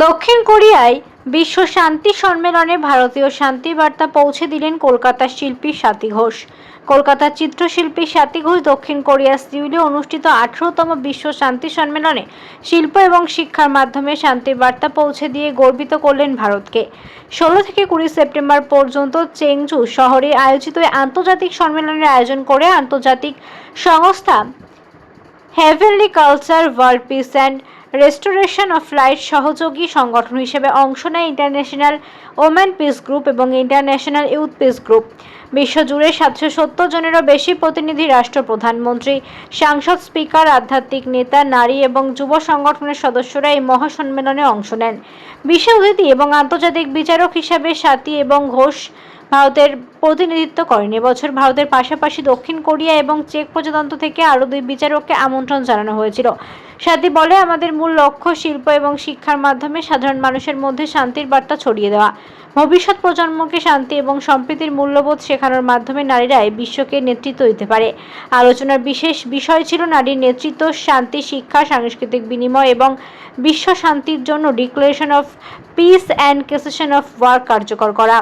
দক্ষিণ কোরিয়ায় বিশ্ব শান্তি সম্মেলনে ভারতীয় শান্তি বার্তা পৌঁছে দিলেন কলকাতার শিল্পী স্বাতী ঘোষ। কলকাতার চিত্রশিল্পী স্বাতী ঘোষ দক্ষিণ কোরিয়ার সিউলে অনুষ্ঠিত 18তম বিশ্ব শান্তি সম্মেলনে শিল্প এবং শিক্ষার মাধ্যমে শান্তির বার্তা পৌঁছে দিয়ে গর্বিত করলেন ভারতকে। 16 থেকে 20 সেপ্টেম্বর পর্যন্ত চেংজু শহরে আয়োজিত আন্তর্জাতিক সম্মেলনের আয়োজন করে আন্তর্জাতিক সংস্থা heavenly culture world piece and restoration of light সহযোগী সংগঠন হিসেবে অংশ নেয় ইন্টারন্যাশনাল ওমেন পিস গ্রুপ এবং ইন্টারন্যাশনাল ইউথ পিস গ্রুপ। বিশ্বজুড়ে 770 জনেরও বেশি প্রতিনিধি, রাষ্ট্র প্রধানমন্ত্রী, সাংসদ, স্পিকার, আধ্যাত্মিক নেতা, নারী এবং যুব সংগঠনের সদস্যরা এই মহাসম্মেলনে অংশ নেন। বিশেষ অতিথি এবং আন্তর্জাতিক বিচারক হিসাবে স্বাতী এবং ঘোষ ভারতের প্রতিনিধিত্ব করেন। এবছর ভারতের পাশাপাশি দক্ষিণ কোরিয়া এবং চেক প্রজাতন্ত্র থেকে আরও 2 বিচারককে আমন্ত্রণ জানানো হয়েছিল। স্বাতী বলে, আমাদের মূল লক্ষ্য শিল্প এবং শিক্ষার মাধ্যমে সাধারণ মানুষের মধ্যে শান্তির বার্তা ছড়িয়ে দেওয়া। ভবিষ্যৎ প্রজন্মকে শান্তি এবং সম্প্রীতির মূল্যবোধ শেখানোর মাধ্যমে নারীরা বিশ্বকে নেতৃত্ব দিতে পারে। আলোচনার বিশেষ বিষয় ছিল নারীর নেতৃত্ব, শান্তি, শিক্ষা, সাংস্কৃতিক বিনিময় এবং বিশ্ব শান্তির জন্য declaration of peace and cessation of war কার্যকর করা।